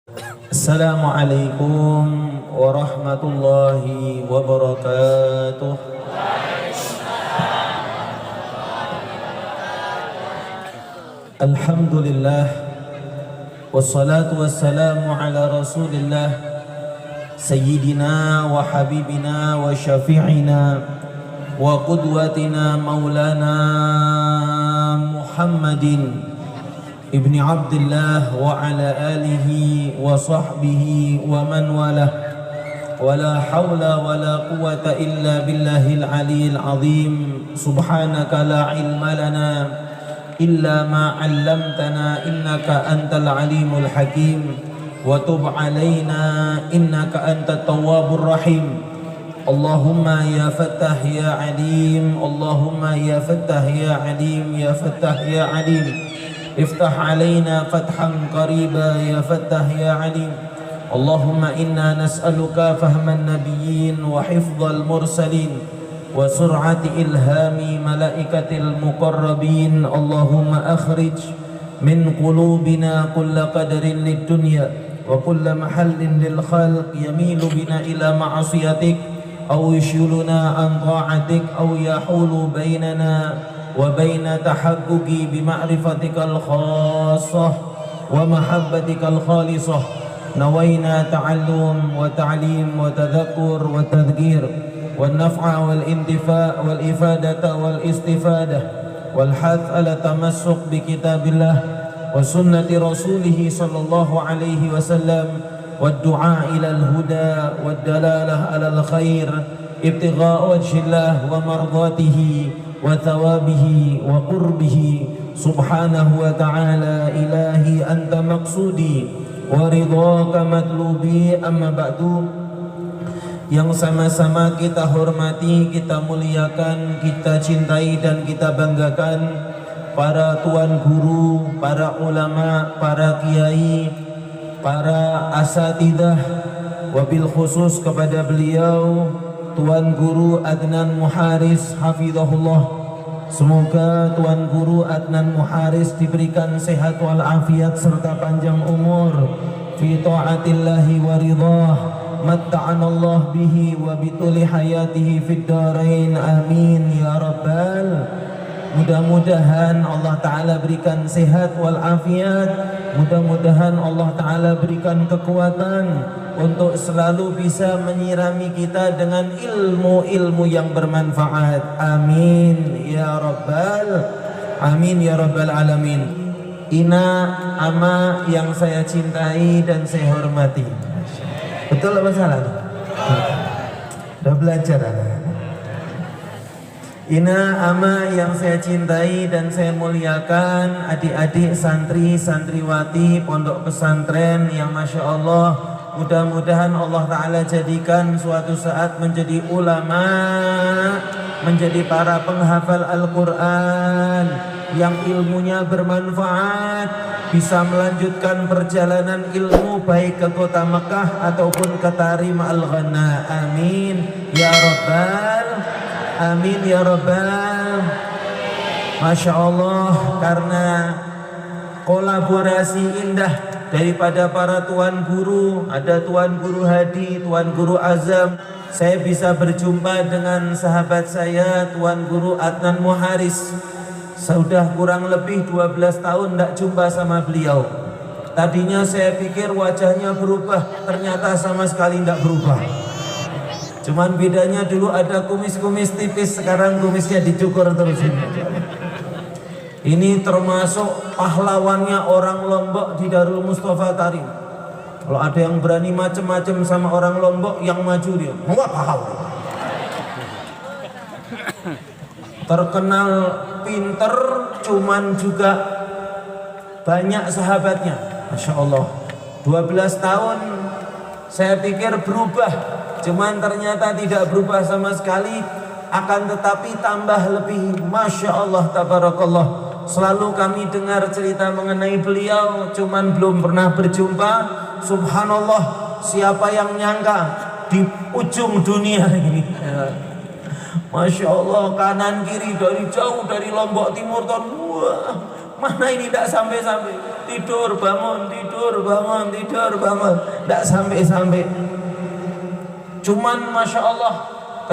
Assalamualaikum warahmatullahi wabarakatuh. Alhamdulillah wassalatu wassalamu ala rasulillah sayyidina wa habibina wa syafi'ina wa qudwatina maulana Muhammadin ibni Abdillah wa ala alihi wa sahbihi wa man walah wa la hawla wa la quwata illa billahil aliyil azim. Subhanaka la ilma lana illa ma 'allamtana innaka antal alimul hakim wa tub alaina innaka antat tawwabur rahim. Allahumma ya fattah ya alim, Allahumma ya fattah ya alim, ya fattah ya alim, افتح علينا فتحا قريبا يا فتح يا عليم. اللهم إنا نسألك فهم النبيين وحفظ المرسلين وسرعة إلهام ملائكة المقربين. اللهم أخرج من قلوبنا كل قدر للدنيا وكل محل للخلق يميل بنا إلى معصيتك أو يشغلنا عن طاعتك أو يحول بيننا وبين تحقق بمعرفتك الخاصة ومحبتك الخالصة. نوينا تعلم وتعليم وتذكر وتذكير والنفع والانتفاع والإفادة والاستفادة والحث على التمسك بكتاب الله وسنة رسوله صلى الله عليه وسلم والدعاء إلى الهدى والدلالة على الخير ابتغاء وجه الله ومرضاته وثوابه وقربه سبحانه وتعالى. إلهي أنت مقصودي ورضاك مطلوبي. أما بعد, yang sama-sama kita hormati, kita muliakan, kita cintai dan kita banggakan para tuan guru, para ulama, para kiai, para asatidah, wabil khusus kepada beliau Tuan Guru Adnan Muharis hafizahullah. Semoga Tuan Guru Adnan Muharis diberikan sehat walafiat serta panjang umur fi taatillahi wa ridhah. Matta'anallah bihi wa bituli hayatihi fid darain. Amin ya rabbal. Mudah-mudahan Allah Ta'ala berikan sehat walafiat. Mudah-mudahan Allah Ta'ala berikan kekuatan untuk selalu bisa menyirami kita dengan ilmu-ilmu yang bermanfaat. Amin ya rabbal. Amin ya rabbal alamin. Ina ama yang saya cintai dan saya hormati. Betul apa salah? Udah belajar anak. Ina ama yang saya cintai dan saya muliakan, adik-adik santri santriwati pondok pesantren yang Masya Allah, mudah-mudahan Allah Ta'ala jadikan suatu saat menjadi ulama, menjadi para penghafal Al-Quran yang ilmunya bermanfaat, bisa melanjutkan perjalanan ilmu baik ke kota Mekah ataupun ke Tarim Al-Ghana. Amin ya rabbal. Amin ya rabbal. Masya Allah, karena kolaborasi indah daripada para tuan guru, ada Tuan Guru Hadi, Tuan Guru Azam, saya bisa berjumpa dengan sahabat saya Tuan Guru Adnan Muharis. Sudah kurang lebih 12 tahun tidak jumpa sama beliau. Tadinya saya pikir wajahnya berubah, ternyata sama sekali tidak berubah. Cuman bedanya dulu ada kumis-kumis tipis, sekarang kumisnya dicukur terus ini. Ini termasuk pahlawannya orang Lombok di Darul Mustafa Tarim. Kalau ada yang berani macam-macam sama orang Lombok, yang maju dia. Wah, pahlawan. Terkenal pinter, cuman juga banyak sahabatnya. Masya Allah. 12 tahun saya pikir berubah, cuman ternyata tidak berubah sama sekali. Akan tetapi tambah lebih. Masya Allah tabarakallah. Selalu kami dengar cerita mengenai beliau, cuman belum pernah berjumpa. Subhanallah, siapa yang nyangka di ujung dunia ini, Masya Allah, kanan kiri dari jauh, dari Lombok Timur, wah, Mana ini tidak sampai-sampai. Tidur bangun, tidur bangun, tidur bangun, tidak sampai-sampai. Cuman Masya Allah,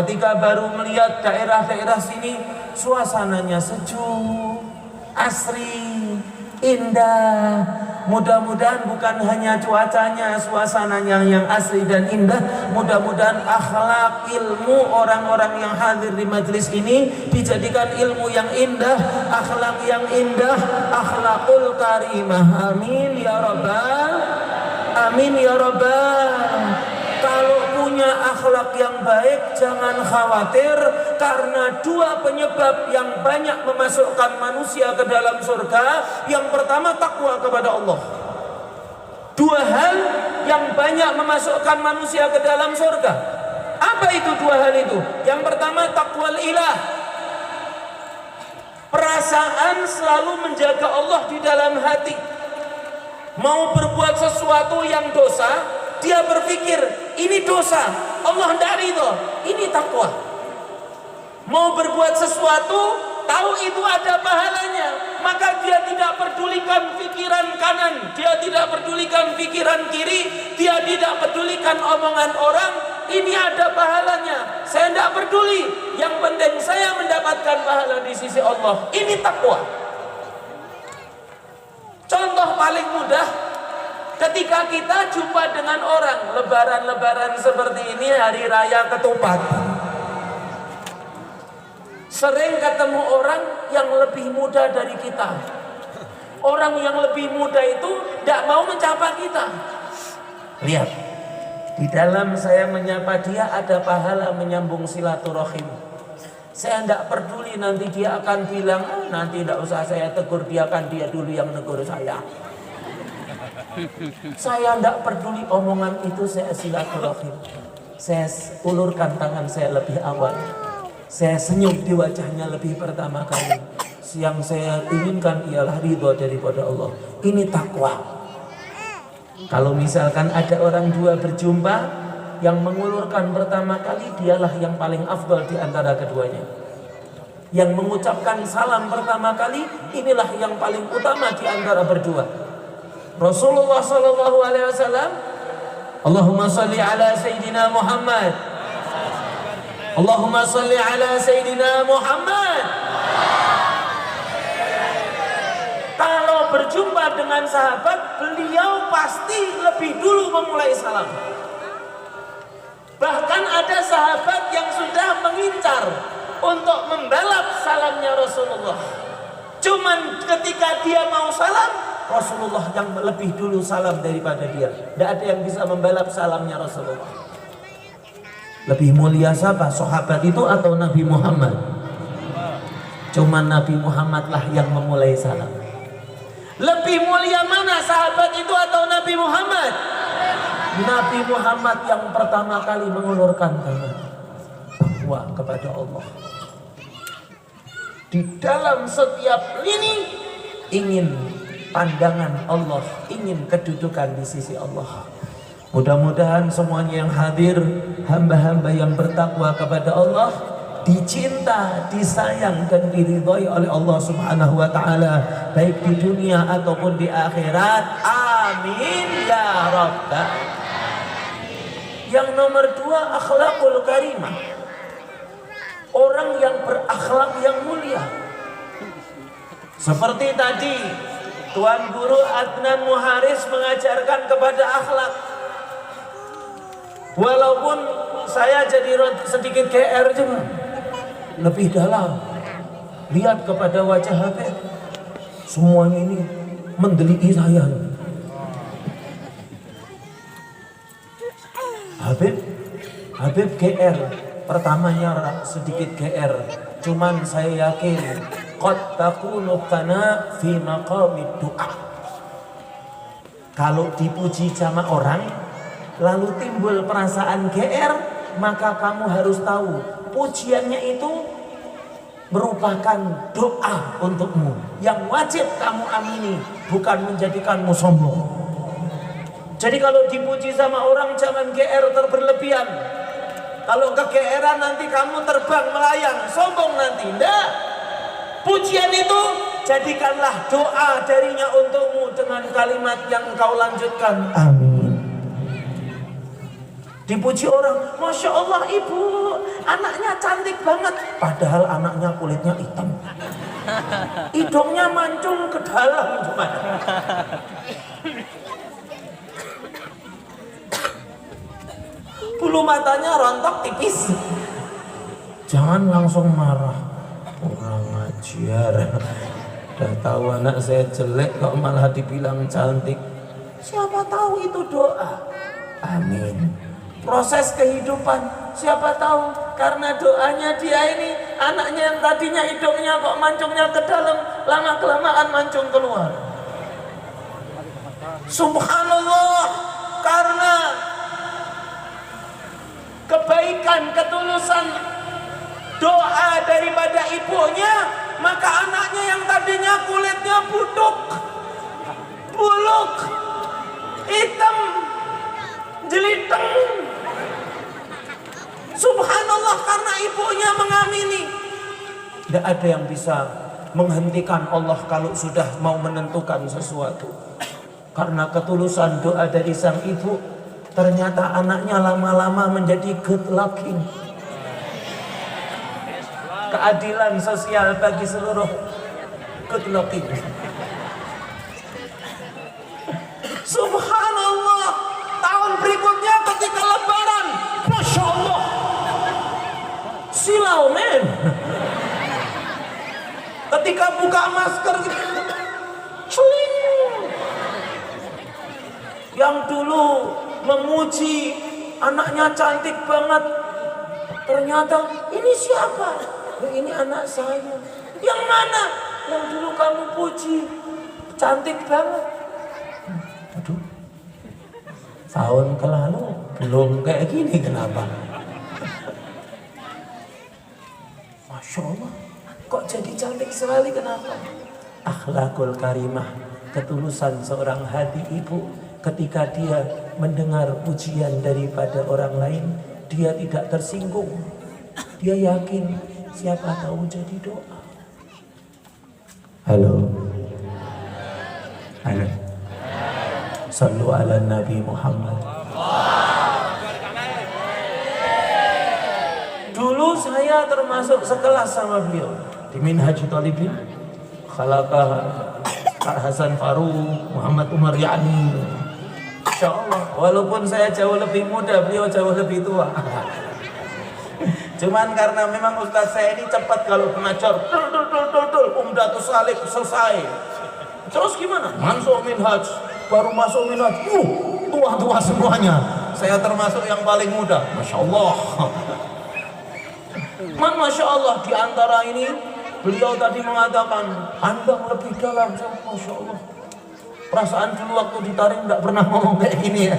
ketika baru melihat daerah-daerah sini, suasananya sejuk, asri, indah. Mudah-mudahan bukan hanya cuacanya, suasananya yang asri dan indah. Mudah-mudahan akhlak, ilmu orang-orang yang hadir di majelis ini dijadikan ilmu yang indah, akhlak yang indah, akhlakul karimah. Amin ya rabbal, amin ya rabbal. Kalau punya akhlak yang baik, jangan khawatir, karena dua penyebab yang banyak memasukkan manusia ke dalam surga. Yang pertama, takwa kepada Allah. Dua hal yang banyak memasukkan manusia ke dalam surga. Apa itu dua hal itu? Yang pertama, takwal ilah. Perasaan selalu menjaga Allah di dalam hati. Mau berbuat sesuatu yang dosa, dia berpikir ini dosa, Allah tidak ridho, ini takwa. Mau berbuat sesuatu, tahu itu ada pahalanya, maka dia tidak pedulikan pikiran kanan, dia tidak pedulikan pikiran kiri, dia tidak pedulikan omongan orang. Ini ada pahalanya, saya tidak peduli, yang penting saya mendapatkan pahala di sisi Allah. Ini takwa. Contoh paling mudah, ketika kita jumpa dengan orang, lebaran-lebaran seperti ini, hari raya ketupat, sering ketemu orang yang lebih muda dari kita. Orang yang lebih muda itu tidak mau menyapa kita. Lihat, di dalam saya menyapa dia ada pahala menyambung silaturahim. Saya tidak peduli nanti dia akan bilang, nanti tidak usah saya tegur, dia dulu yang negur saya. Saya tidak peduli omongan itu, saya silaturahim. Saya ulurkan tangan saya lebih awal. Saya senyum di wajahnya lebih pertama kali. Yang saya inginkan ialah ridho daripada Allah. Ini takwa. Kalau misalkan ada orang dua berjumpa, yang mengulurkan pertama kali dialah yang paling afdal di antara keduanya. Yang mengucapkan salam pertama kali, inilah yang paling utama di antara berdua. Rasulullah sallallahu alaihi wasallam, Allahumma salli ala Sayyidina Muhammad, Allahumma salli ala Sayyidina Muhammad. Kalau berjumpa dengan sahabat, beliau pasti lebih dulu memulai salam. Bahkan ada sahabat yang sudah mengincar untuk membalap salamnya Rasulullah. Cuman ketika dia mau salam, Rasulullah yang lebih dulu salam daripada dia. Tidak ada yang bisa membalap salamnya Rasulullah. Lebih mulia siapa? Sahabat itu atau Nabi Muhammad? Cuman Nabi Muhammad lah yang memulai salam. Lebih mulia mana, sahabat itu atau Nabi Muhammad? Nabi Muhammad yang pertama kali mengulurkan tangan. Takwa kepada Allah. Di dalam setiap lini ingin pandangan Allah, ingin kedudukan di sisi Allah. Mudah-mudahan semuanya yang hadir, hamba-hamba yang bertakwa kepada Allah, dicinta, disayang dan diridhai oleh Allah Subhanahu wa taala, baik di dunia ataupun di akhirat. Amin ya rabbal. Yang nomor dua, akhlakul karimah. Orang yang berakhlak yang mulia. Seperti tadi Tuan Guru Adnan Muharis mengajarkan kepada akhlak. Walaupun saya jadi sedikit GR juga, lebih dalam. Lihat kepada wajah Habib, semuanya ini mendeliki saya. Habib GR, pertamanya sedikit GR, cuman saya yakin qad takunu kana fi maqamid du'a. Kalau dipuji sama orang lalu timbul perasaan GR, maka kamu harus tahu pujiannya itu merupakan doa untukmu yang wajib kamu amini, bukan menjadikanmu sombong. Jadi kalau dipuji sama orang jangan GR berlebihan. Kalau kegeeran nanti kamu terbang melayang, sombong nanti. Enggak. Pujian itu jadikanlah doa darinya untukmu dengan kalimat yang engkau lanjutkan, amin. Dipuji orang, Masya Allah ibu, anaknya cantik banget. Padahal anaknya kulitnya hitam, hidungnya mancung ke dalam cuma. Bulu matanya rontok tipis. Jangan langsung marah, kurang ajar. Udah tahu anak saya jelek kok malah dibilang cantik. Siapa tahu itu doa, amin. Proses kehidupan, siapa tahu karena doanya dia ini, anaknya yang tadinya hidungnya kok mancungnya ke dalam, lama kelamaan mancung keluar. Subhanallah, karena kebaikan, ketulusan doa daripada ibunya, maka anaknya yang tadinya kulitnya butuk, buluk, hitam, jeliteng, subhanallah, karena ibunya mengamini. Tidak ada yang bisa menghentikan Allah kalau sudah mau menentukan sesuatu. Karena ketulusan doa dari sang ibu, ternyata anaknya lama-lama menjadi good looking. Keadilan sosial bagi seluruh good looking. Subhanallah, tahun berikutnya ketika lebaran, Masya Allah, silau men. Ketika buka masker celing. Yang dulu memuji anaknya cantik banget, ternyata ini siapa? Ini anak saya. Yang mana? Yang dulu kamu puji cantik banget. Aduh, tahun ke lalu belum kayak gini, kenapa? Masya Allah, kok jadi cantik sekali, kenapa? Akhlakul karimah, ketulusan seorang hati ibu. Ketika dia mendengar pujian daripada orang lain, dia tidak tersinggung. Dia yakin, siapa tahu jadi doa. Halo. Halo. Sallu ala Nabi Muhammad. Dulu saya termasuk sekelas sama beliau di Minhajul Talibin. Khalaqah Pak Hasan Farouk, Muhammad Umar Yani. Insya Allah, walaupun saya jauh lebih muda, beliau jauh lebih tua. Cuman karena memang Ustadz saya ini cepat kalau pengajar, Umdatus Salik selesai. Terus gimana? Masuk Minhaj, baru masuk Minhaj, tua-tua semuanya. Saya termasuk yang paling muda, Masya Allah. Masya Allah, di antara ini beliau tadi mengatakan, pandang lebih dalam, Masya Allah. Perasaan dulu waktu ditaring nggak pernah ngomong kayak gini ya.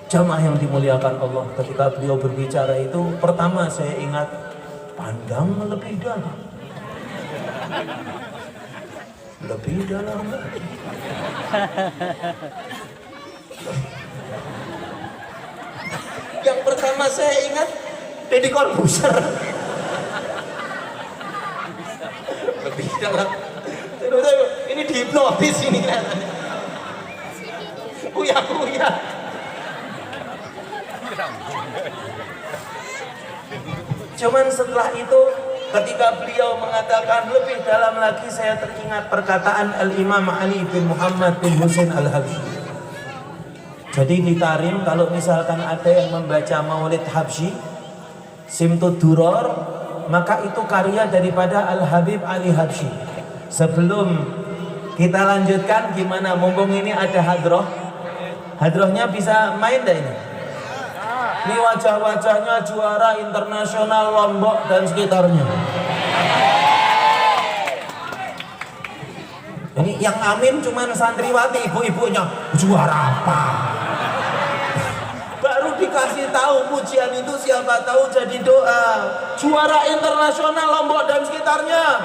Jamaah yang dimuliakan Allah, ketika beliau berbicara itu, pertama saya ingat, pandang lebih dalam. Lebih dalam. Yang pertama saya ingat, Deddy Corbuzier. Lebih dalam. Ini dihipnotis ini kan. Uya. Cuman setelah itu, ketika beliau mengatakan lebih dalam lagi, saya teringat perkataan Al-Imam Ali bin Muhammad bin Husain Al-Habsyi. Jadi di Tarim, kalau misalkan ada yang membaca Maulid Habsyi, Simtud Duror, maka itu karya daripada Al-Habib Ali Habsyi. Sebelum kita lanjutkan, gimana? Mumpung ini ada hadroh, hadrohnya bisa main dah ini. Ini wajah-wajahnya juara internasional Lombok dan sekitarnya. Ini yang amin cuman santriwati, ibu-ibunya. Juara apa? Baru dikasih tahu pujian itu, siapa tahu jadi doa. Juara internasional Lombok dan sekitarnya.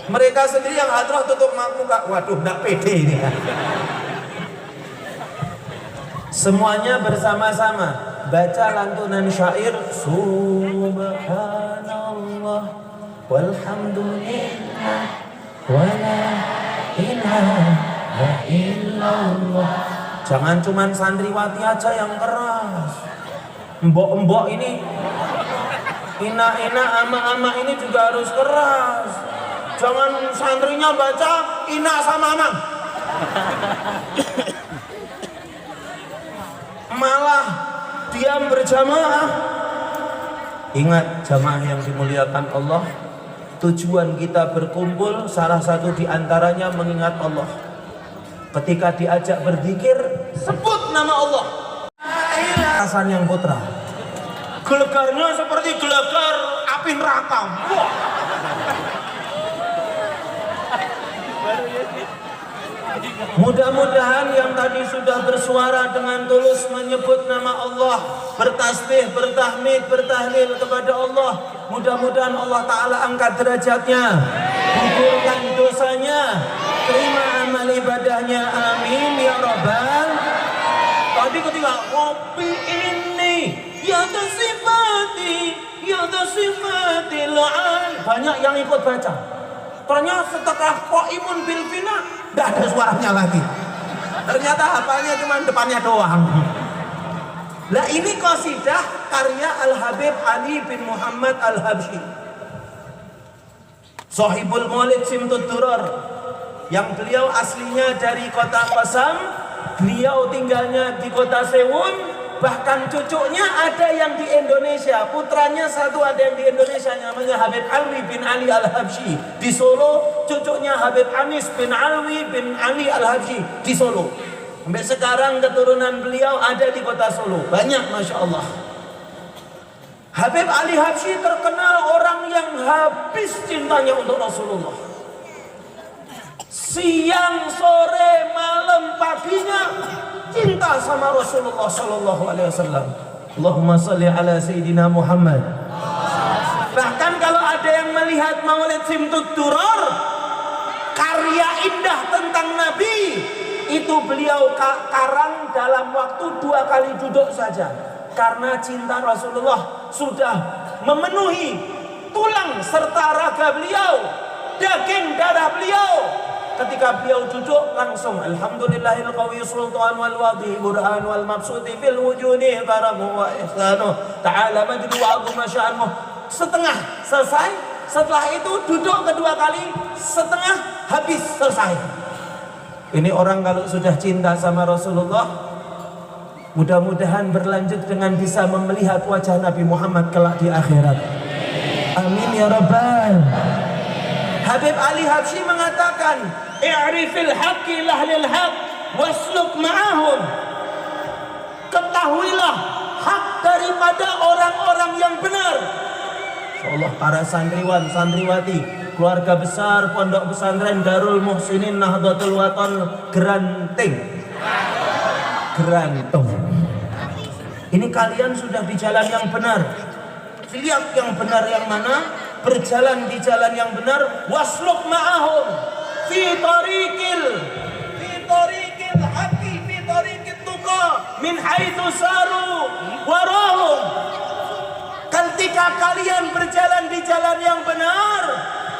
Mereka sendiri yang hadroh tutup muka. Waduh, nggak pede ini ya. Semuanya bersama-sama baca lantunan syair Subhanallah walhamdulillah wala ilaha illallah. Jangan cuman santriwati aja yang keras. Mbok-mbok ini, ina-ina, ama-ama ini juga harus keras. Jangan santrinya baca ina sama ama, malah diam berjamaah. Ingat jamaah yang dimuliakan Allah, tujuan kita berkumpul salah satu diantaranya mengingat Allah. Ketika diajak berzikir, sebut nama Allah. Hasan yang putra, gelegarnya seperti gelegar api neraka. Wah. Mudah-mudahan yang tadi sudah bersuara dengan tulus menyebut nama Allah, bertasbih, bertahmid, bertahlil kepada Allah, mudah-mudahan Allah Ta'ala angkat derajatnya, gugurkan dosanya, terima amal ibadahnya, amin ya rabbal. Tadi ketika kopi ini ya tasifati la'al, banyak yang ikut baca. Ternyata setelah qaimun bil fina tidak ada suaranya lagi. Ternyata hafalnya cuma depannya doang. Lah ini qasidah karya Al-Habib Ali bin Muhammad Al-Habsyi, Shahibul Maulid Simtud Durar, yang beliau aslinya dari kota Qasam, beliau tinggalnya di kota Sewun. Bahkan cucunya ada yang di Indonesia, putranya satu ada yang di Indonesia, namanya Habib Alwi bin Ali Al-Habsyi di Solo, cucunya Habib Anis bin Alwi bin Ali Al-Habsyi di Solo. Sampai sekarang keturunan beliau ada di kota Solo, banyak masya Allah. Habib Ali Habsyi terkenal orang yang habis cintanya untuk Rasulullah. Siang, sore, malam, paginya cinta sama Rasulullah Sallallahu Alaihi Wasallam. Allahumma salli ala Sayyidina Muhammad. Bahkan kalau ada yang melihat Maulid Simtud Durar, karya indah tentang Nabi, itu beliau karang dalam waktu 2 kali duduk saja. Karena cinta Rasulullah sudah memenuhi tulang serta raga beliau, daging darah beliau. Ketika beliau duduk langsung alhamdulillahil qawi sultan wal wadi burhan wal mabsuti fil wujudi karamu wa ihsanu ta'ala majdu wa azuma sya'nu. Setengah selesai, setelah itu duduk kedua kali, setengah habis selesai. Ini orang kalau sudah cinta sama Rasulullah, mudah-mudahan berlanjut dengan bisa melihat wajah Nabi Muhammad kelak di akhirat. Amin ya rabbal. Habib Ali Habsyi mengatakan, i'rifil haqqi lahlil haqq wasluk ma'ahum. Ketahuilah hak daripada orang-orang yang benar. Insyaallah para santriwan, santriwati, keluarga besar Pondok Pesantren Darul Muhsinin Nahdlatul Watan Granting. Ini kalian sudah di jalan yang benar. Lihat yang benar yang mana, berjalan di jalan yang benar. Wasluk ma'ahum fi tariqil haqqi fi tariqit tuqa min haitsu saru warahum. Ketika kalian berjalan di jalan yang benar,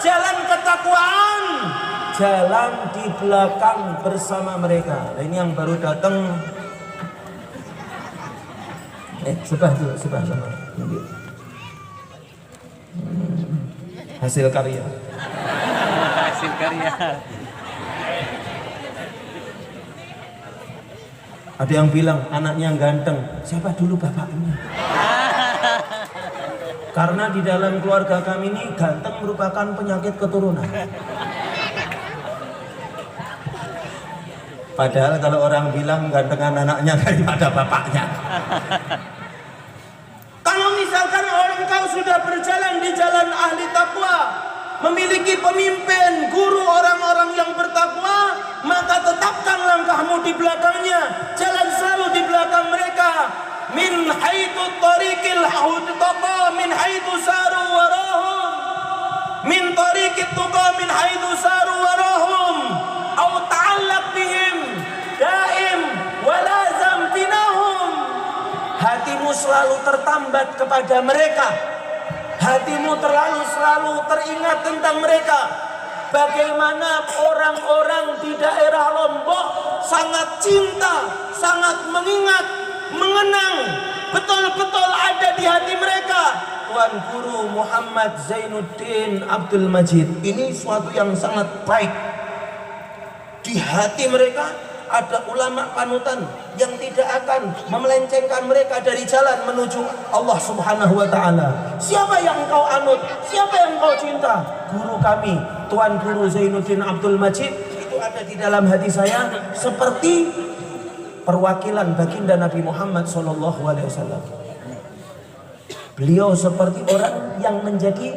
jalan ketakwaan, jalan di belakang bersama mereka. Nah, ini yang baru datang. Sebelah sama. Hasil karya. Hasil karya. Ada yang bilang anaknya ganteng. Siapa dulu bapaknya? Karena di dalam keluarga kami ini ganteng merupakan penyakit keturunan. Padahal kalau orang bilang gantengan anaknya daripada bapaknya. Kalau misalkan engkau sudah berjalan di jalan ahli takwa, memiliki pemimpin, guru orang-orang yang bertakwa, maka tetapkan langkahmu di belakangnya, jalan selalu di belakang mereka. Min haitsu tariqil hudqa min haitsu saru warahum, min tariqit tuqa min haitsu saru warahum, au ta'allaq bihim daim walazam tinahum. Hatimu selalu tertambat kepada mereka, Hatimu selalu teringat tentang mereka. Bagaimana orang-orang di daerah Lombok sangat cinta, sangat mengingat, mengenang, betul-betul ada di hati mereka Tuan Guru Muhammad Zainuddin Abdul Majid. Ini suatu yang sangat baik. Di hati mereka ada ulama panutan yang tidak akan memelencengkan mereka dari jalan menuju Allah Subhanahu wa taala. Siapa yang kau anut? Siapa yang kau cinta? Guru kami, Tuan Guru Zainuddin Abdul Majid, itu ada di dalam hati saya seperti perwakilan baginda Nabi Muhammad SAW. Beliau seperti orang yang menjadi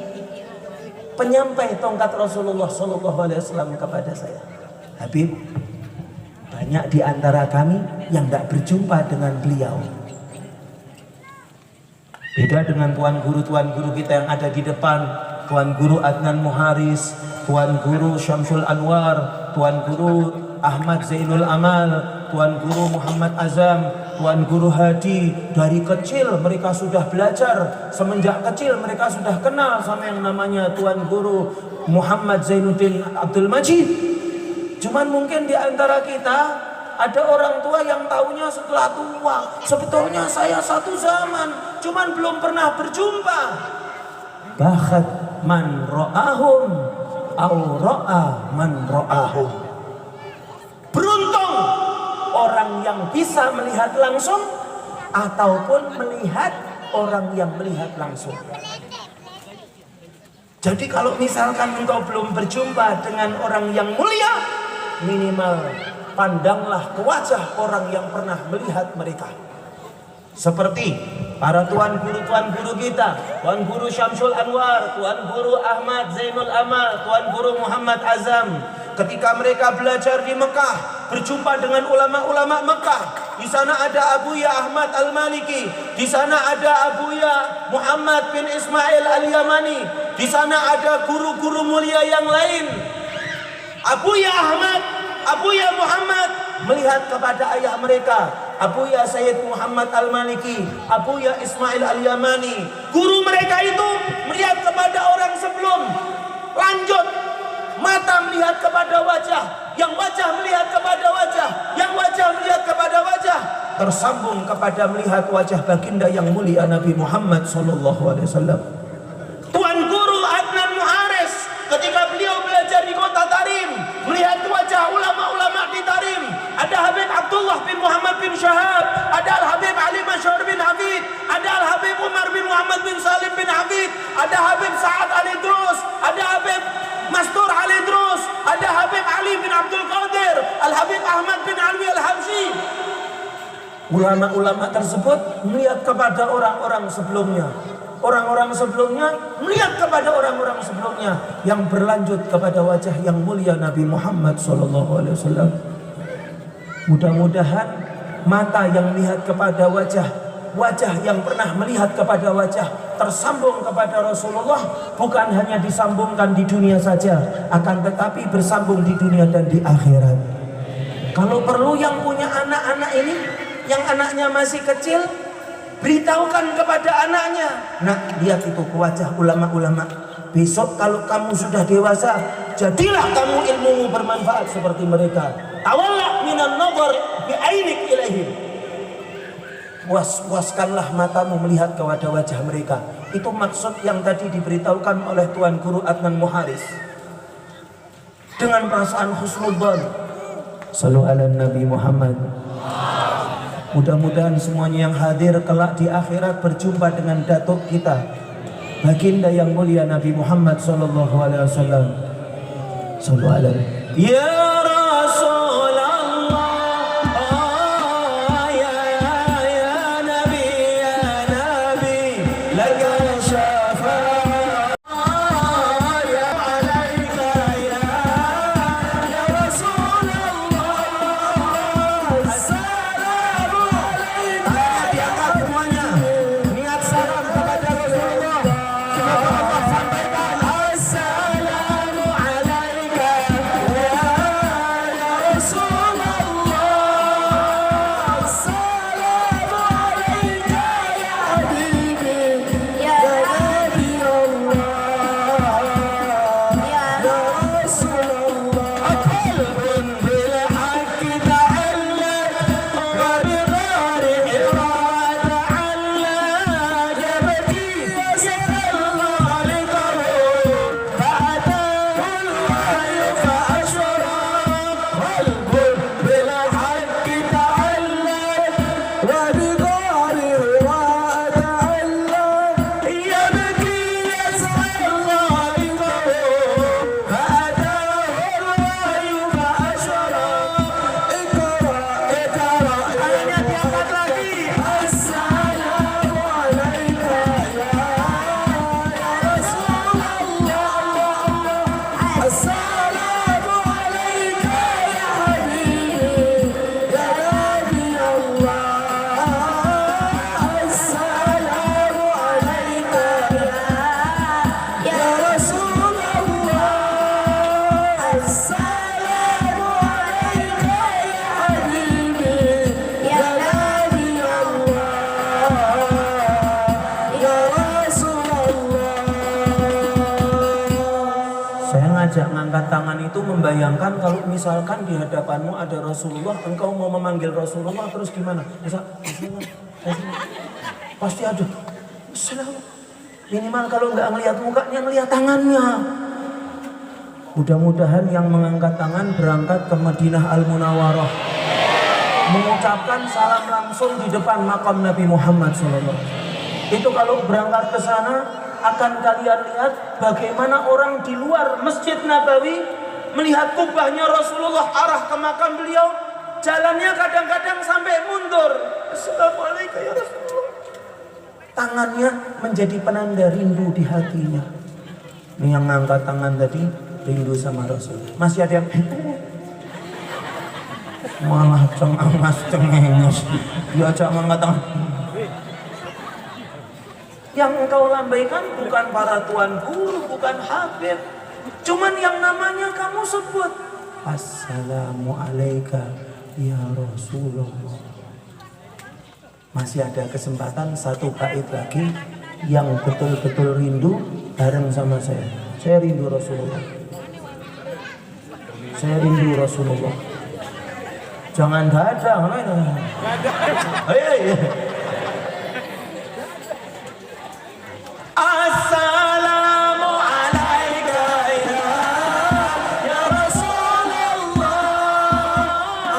penyampai tongkat Rasulullah SAW kepada saya. Habib, banyak di antara kami yang tidak berjumpa dengan beliau. Beda dengan tuan guru kita yang ada di depan, Tuan Guru Adnan Muharis, Tuan Guru Syamsul Anwar, Tuan Guru Ahmad Zainul Amal, Tuan Guru Muhammad Azam, Tuan Guru Hadi. Dari kecil mereka sudah belajar, semenjak kecil mereka sudah kenal sama yang namanya Tuan Guru Muhammad Zainuddin Abdul Majid. Cuman mungkin di antara kita ada orang tua yang tahunya setelah tua. Sebetulnya saya satu zaman, cuman belum pernah berjumpa. Bahat man ro'ahum au ro'a man ro'ahum. Beruntung orang yang bisa melihat langsung ataupun melihat orang yang melihat langsung. Jadi kalau misalkan engkau belum berjumpa dengan orang yang mulia, minimal pandanglah ke wajah orang yang pernah melihat mereka. Seperti para tuan guru kita, Tuan Guru Syamsul Anwar, Tuan Guru Ahmad Zainul Amal, Tuan Guru Muhammad Azam. Ketika mereka belajar di Mekah, berjumpa dengan ulama-ulama Mekah. Di sana ada Abuya Ahmad Al-Maliki, di sana ada Abuya Muhammad bin Ismail Al-Yamani, di sana ada guru-guru mulia yang lain. Abuya Ahmad, Abuya Muhammad melihat kepada ayah mereka, Abuya Sayyid Muhammad Al-Maliki, Abuya Ismail Al-Yamani. Guru mereka itu melihat kepada orang sebelum. Lanjut, mata melihat kepada wajah, yang wajah melihat kepada wajah, yang wajah melihat kepada wajah, tersambung kepada melihat wajah baginda yang mulia Nabi Muhammad SAW. Tuan Guru Adnan Muharis ketika beliau belajar di kota Tarim, melihat wajah ulama-ulama di Tarim. Ada Habib Abdullah bin Muhammad bin Syahab, ada Al-Habib Ali Masyhur bin Hafid, ada Al-Habib Umar bin Muhammad bin Salim bin Hafid, ada Habib Sa'ad Ali Drus, ada Habib Mastur Ali Drus, ada Habib Ali bin Abdul Qadir, Al-Habib Ahmad bin Alwi Al-Habsyi. Ulama-ulama tersebut melihat kepada orang-orang sebelumnya. Orang-orang sebelumnya melihat kepada orang-orang sebelumnya, yang berlanjut kepada wajah yang mulia Nabi Muhammad SAW. Mudah-mudahan mata yang melihat kepada wajah yang pernah melihat kepada wajah tersambung kepada Rasulullah, bukan hanya disambungkan di dunia saja, akan tetapi bersambung di dunia dan di akhirat. Kalau perlu yang punya anak-anak ini, yang anaknya masih kecil, beritahukan kepada anaknya, nak, lihat itu ke wajah ulama-ulama. Besok kalau kamu sudah dewasa, jadilah kamu ilmumu bermanfaat seperti mereka. Tawalla minan nazar bi ainik ilaihim. Puas-puaskanlah matamu melihat kepada wajah mereka. Itu maksud yang tadi diberitahukan oleh Tuan Guru Adnan Muharis. Dengan perasaan husnudzon, sallu ala Nabi Muhammad. Mudah-mudahan semuanya yang hadir kelak di akhirat berjumpa dengan datuk kita, baginda yang mulia Nabi Muhammad SAW. Sallu ala ya Rasulullah, oh ya Nabi, laka syafaat, oh ya alaika ya Rasulullah. Assalamu alaikum. Diangkat semuanya, niat salam kepada Rasulullah. Sampaikan assalamu alaikum ya sengaja ngangkat tangan itu membayangkan kalau misalkan di hadapanmu ada Rasulullah, engkau mau memanggil Rasulullah terus gimana? Pasti ada. Minimal kalau nggak ngelihat mukanya, ngelihat tangannya. Mudah-mudahan yang mengangkat tangan berangkat ke Madinah Al-Munawwarah, mengucapkan salam langsung di depan makam Nabi Muhammad SAW. Itu kalau berangkat ke sana akan kalian lihat bagaimana orang di luar Masjid Nabawi melihat kubahnya Rasulullah arah ke makam beliau, jalannya kadang-kadang sampai mundur. Assalamualaikum ya Rasulullah. Tangannya menjadi penanda rindu di hatinya. Ini yang ngangkat tangan tadi rindu sama Rasulullah. Masih ada yang malah cengenges diajak ngangkat tangan. Yang engkau lambaikan bukan para tuan guru, bukan habib, cuman yang namanya kamu sebut Assalamualaikum ya Rasulullah. Masih ada kesempatan satu bait lagi yang betul-betul rindu bareng sama saya. Saya rindu Rasulullah. Saya rindu Rasulullah. Jangan dadah. Ayo. Assalamu alayka ya Rasulullah.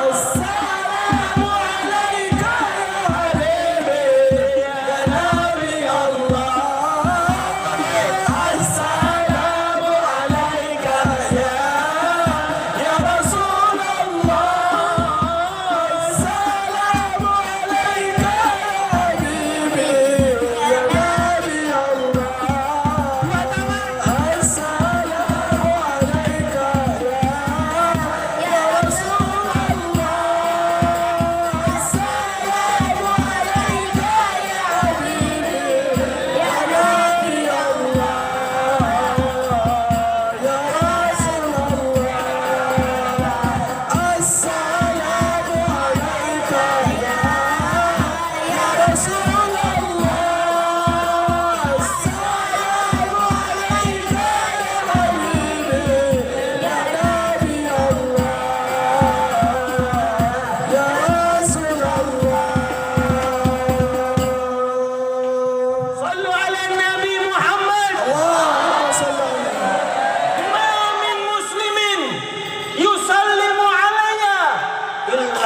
Assalamu alayka ya Habibi ya Nabi Allah. Assalamu alayka ya Rasulullah. Assalamu alayka ya Habibi ya Nabi Allah.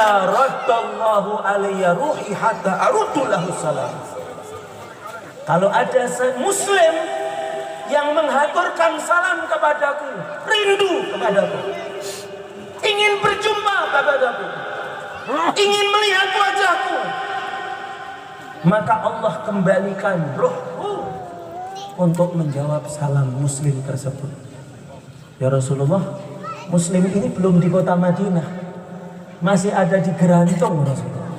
Raddallahu alayya ruhi hatta aruddu lahu salam. Kalau ada muslim yang menghaturkan salam kepadaku, rindu kepadaku, ingin berjumpa kepadaku, ingin melihat wajahku, maka Allah kembalikan ruhku untuk menjawab salam muslim tersebut. Ya Rasulullah, muslim ini belum di kota Madinah, masih ada di Gerantung Rasulullah,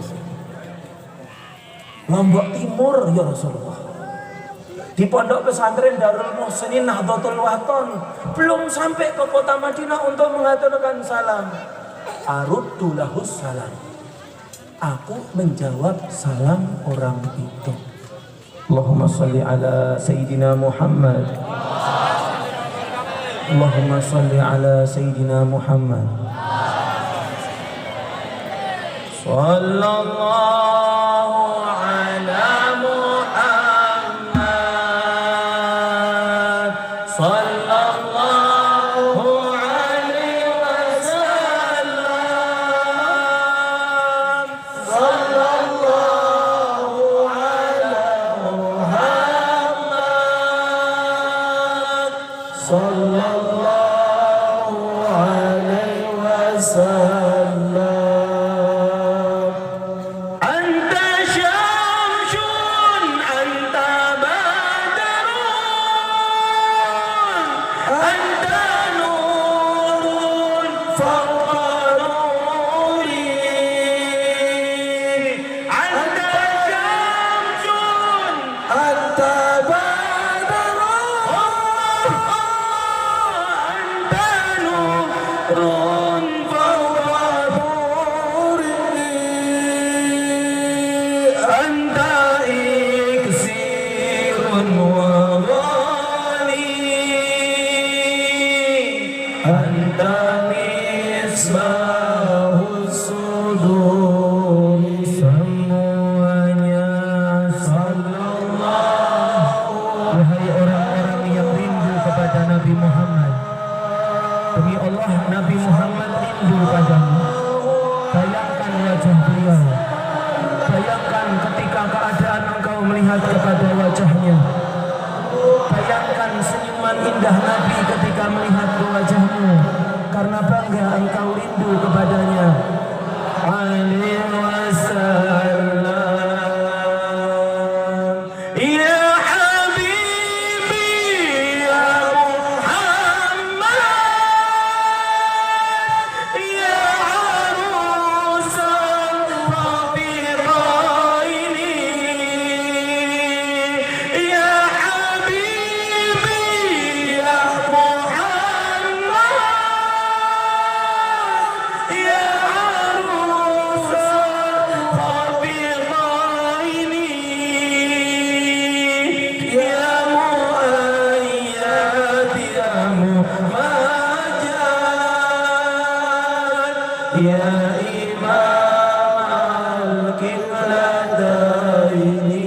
Lombok Timur ya Rasulullah, di pondok pesantren Darul Muhsinin Nahdlatul Wathon, belum sampai ke kota Madinah untuk mengaturkan salam. Aruddu lahus salam, aku menjawab salam orang itu. Allahumma salli ala Sayyidina Muhammad. Allahumma salli ala Sayyidina Muhammad. Sallallahu ala Muhammad. Sallallahu alaihi wasallam. Sallallahu ala Muhammad. Sallallahu alaihi wasallam. wajah beliau. Bayangkan ketika keadaan engkau melihat kepada wajahnya. Bayangkan senyuman indah Nabi ketika melihat ke wajahmu. Karena bangga engkau rindu kepadanya. Alaihi wasallam. Ya Habibi ya Muhammad, ya arusal rafiqaini, ya Habibi ya Muhammad, ya ya imam al-qiblataini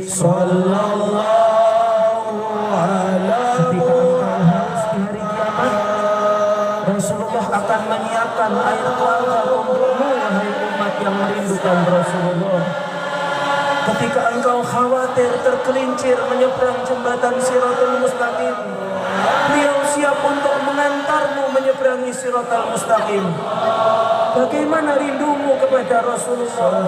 sallallahu alaihi wasallam. Ketika engkau haus di hari kiamat, Rasulullah akan menyiapkan air telaga untukmu, wahai umat yang merindukan Rasulullah. Ketika engkau khawatir tergelincir menyeberang jembatan Shiratal Mustaqim, beliau siap untuk mengantarmu menyeberangi Shiratal Mustaqim. Bagaimana rindumu kepada Rasulullah?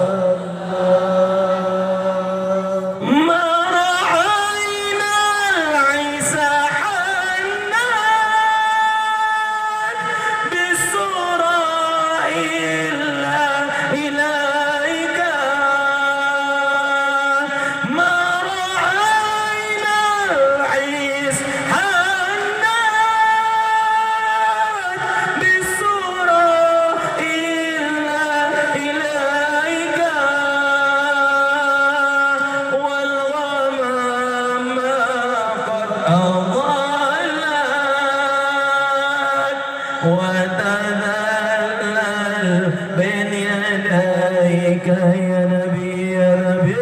Ya Nabi, ya Nabi,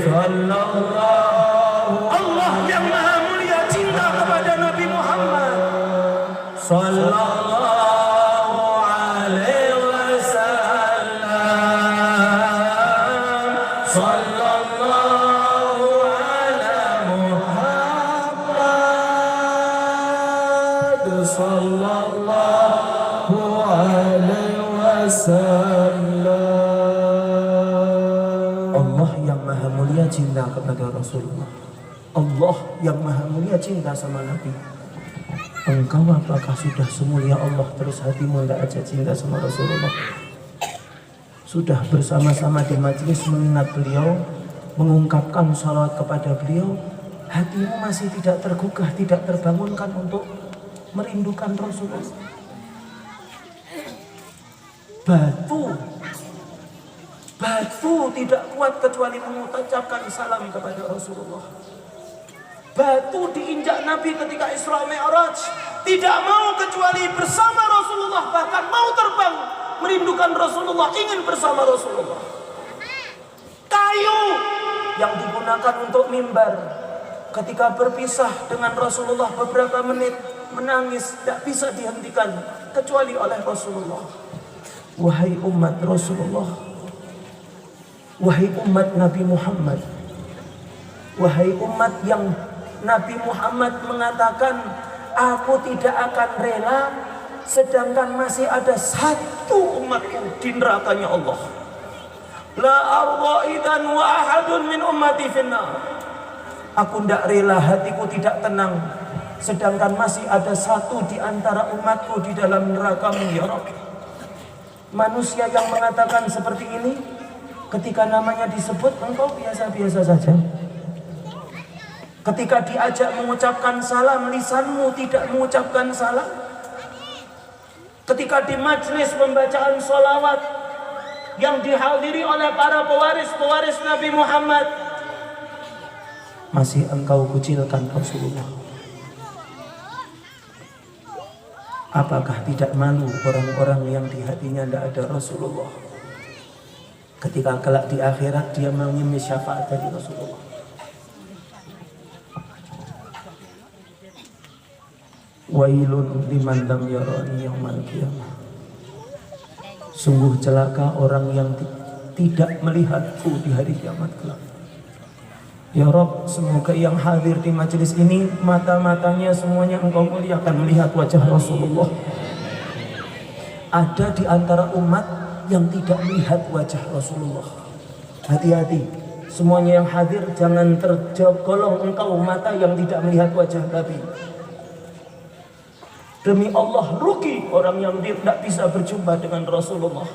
sallallahu. Allah yang maha mulia cinta kepada Nabi Muhammad sallallahu alaihi wasallam, sallallahu ala Muhammad, sallallahu alaihi wasallam. Allah yang maha mulia cinta kepada Rasulullah. Allah yang maha mulia cinta sama Nabi. Engkau apakah sudah semulia Allah terus hatimu tidak aja cinta sama Rasulullah? Sudah bersama-sama di majelis mengingat beliau, mengungkapkan salawat kepada beliau, hatimu masih tidak tergugah, tidak terbangunkan untuk merindukan Rasulullah? Batu tidak kuat kecuali mengucapkan salam kepada Rasulullah. Batu diinjak Nabi ketika Isra Mi'raj, tidak mau kecuali bersama Rasulullah, bahkan mau terbang merindukan Rasulullah, ingin bersama Rasulullah. Kayu yang digunakan untuk mimbar, ketika berpisah dengan Rasulullah beberapa menit, menangis, tidak bisa dihentikan kecuali oleh Rasulullah. Wahai umat Rasulullah, wahai umat Nabi Muhammad, wahai umat yang Nabi Muhammad mengatakan, aku tidak akan rela sedangkan masih ada satu umatku di nerakanya Allah. La arwa'idan wa ahadun min ummati finnar. Aku tidak rela, hatiku tidak tenang sedangkan masih ada satu di antara umatku di dalam neraka-Mu ya Rabb. Manusia yang mengatakan seperti ini, ketika namanya disebut engkau biasa-biasa saja. Ketika diajak mengucapkan salam, lisanmu tidak mengucapkan salam. Ketika di majelis pembacaan sholawat yang dihadiri oleh para pewaris Nabi Muhammad, masih engkau kucilkan Rasulullah. Apakah tidak malu orang-orang yang di hatinya tidak ada Rasulullah? Ketika kelak di akhirat dia mengemis syafaat dari Rasulullah. Wailun liman lam yarani yaumal qiyamah. Sungguh celaka orang yang tidak melihatku di hari kiamat kelak. Ya Rob, semoga yang hadir di majelis ini mata-matanya semuanya Engkau muliakan melihat wajah Rasulullah. Ada di antara umat yang tidak melihat wajah Rasulullah. Hati-hati, semuanya yang hadir jangan tergolong engkau mata yang tidak melihat wajah Nabi. Demi Allah, rugi orang yang tidak bisa berjumpa dengan Rasulullah.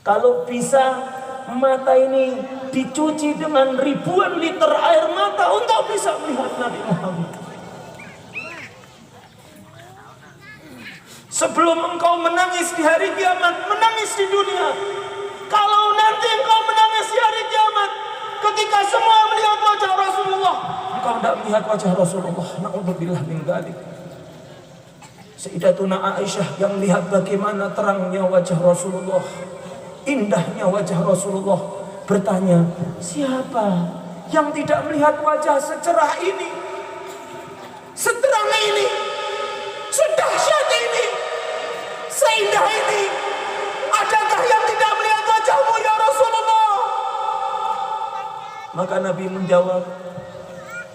Kalau bisa mata ini dicuci dengan ribuan liter air mata untuk bisa melihat Nabi Muhammad. Sebelum engkau menangis di hari kiamat, menangis di dunia. Kalau nanti engkau menangis di hari kiamat, ketika semua melihat wajah Rasulullah, engkau tidak melihat wajah Rasulullah. Na'udzubillah min dzalik. Sayyidatuna Aisyah yang melihat bagaimana terangnya wajah Rasulullah, indahnya wajah Rasulullah, bertanya, siapa yang tidak melihat wajah secerah ini, seterang ini, sedahsyat ini, seindah ini? Adakah yang tidak melihat wajahmu ya Rasulullah? Maka Nabi menjawab,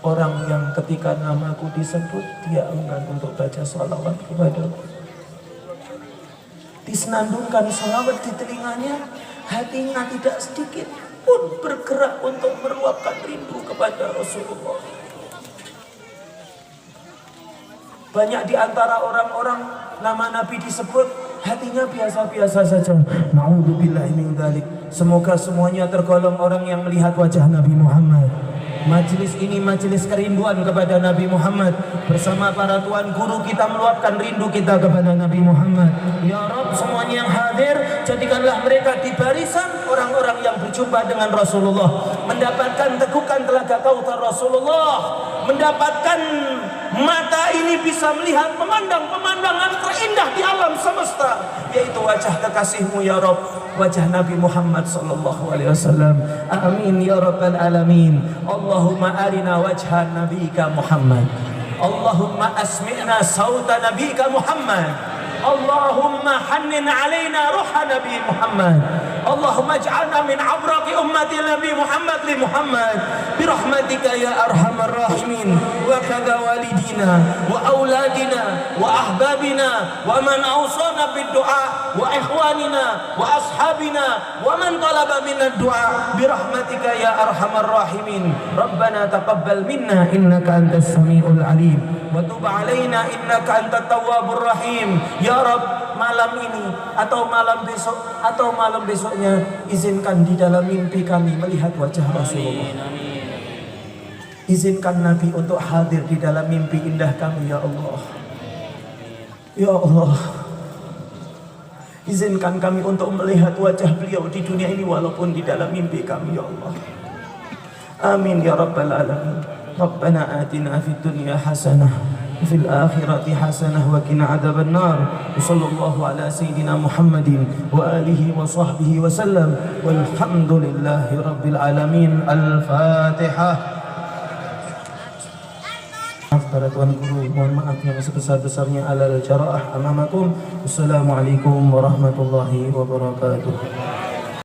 orang yang ketika namaku disebut dia enggan untuk baca salawat kepadaku. Disenandungkan salawat di telinganya, hatinya tidak sedikit pun bergerak untuk meluapkan rindu kepada Rasulullah. Banyak di antara orang-orang nama Nabi disebut, hatinya biasa-biasa saja. Na'udzubillahi min dzalik. Semoga semuanya tergolong orang yang melihat wajah Nabi Muhammad. Majelis ini majelis kerinduan kepada Nabi Muhammad. Bersama para tuan guru kita meluapkan rindu kita kepada Nabi Muhammad. Ya Rabb, semuanya yang hadir, jadikanlah mereka di barisan orang-orang yang berjumpa dengan Rasulullah, mendapatkan tegukan telaga kautsar Rasulullah, mendapatkan mata ini bisa melihat memandang pemandangan terindah di alam semesta, yaitu wajah kekasihmu ya Rabb, wajah Nabi Muhammad sallallahu alaihi wasallam. Amin ya rabbal alamin. Allahumma arina wajha nabiyika Muhammad. Allahumma asmi'na sauta nabiyika Muhammad. Allahumma hannin alaina ruha Nabi Muhammad. Allahumma ij'alna min abraqi ummati Nabi Muhammad li Muhammad birahmatika ya arhamar rahimin. Wa kadza walidina wa auladina wa ahbabina wa man awsana bid du'a wa ikhwanina wa ashabina wa man talaba minna du'a birahmatika ya arhamar rahimin. Rabbana taqabbal minna innaka antas samiul alim wa tub alaina innaka antat tawwabur rahim. Ya Rabb, malam ini atau malam besok atau malam besoknya, izinkan di dalam mimpi kami melihat wajah Rasulullah. Izinkan Nabi untuk hadir di dalam mimpi indah kami ya Allah. Ya Allah, izinkan kami untuk melihat wajah beliau di dunia ini walaupun di dalam mimpi kami ya Allah. Amin ya rabbal alamin. Rabbana atina fid dunya hasanah وفي الآخرة حسنة وقنا عذاب النار وصلى الله على سيدنا محمد وآله وصحبه وسلم والحمد لله رب العالمين. الفاتحة. Para tuan guru, mohon maaf yang sebesar-besarnya alal jaraah amamakum. Wassalamualaikum warahmatullahi wabarakatuh.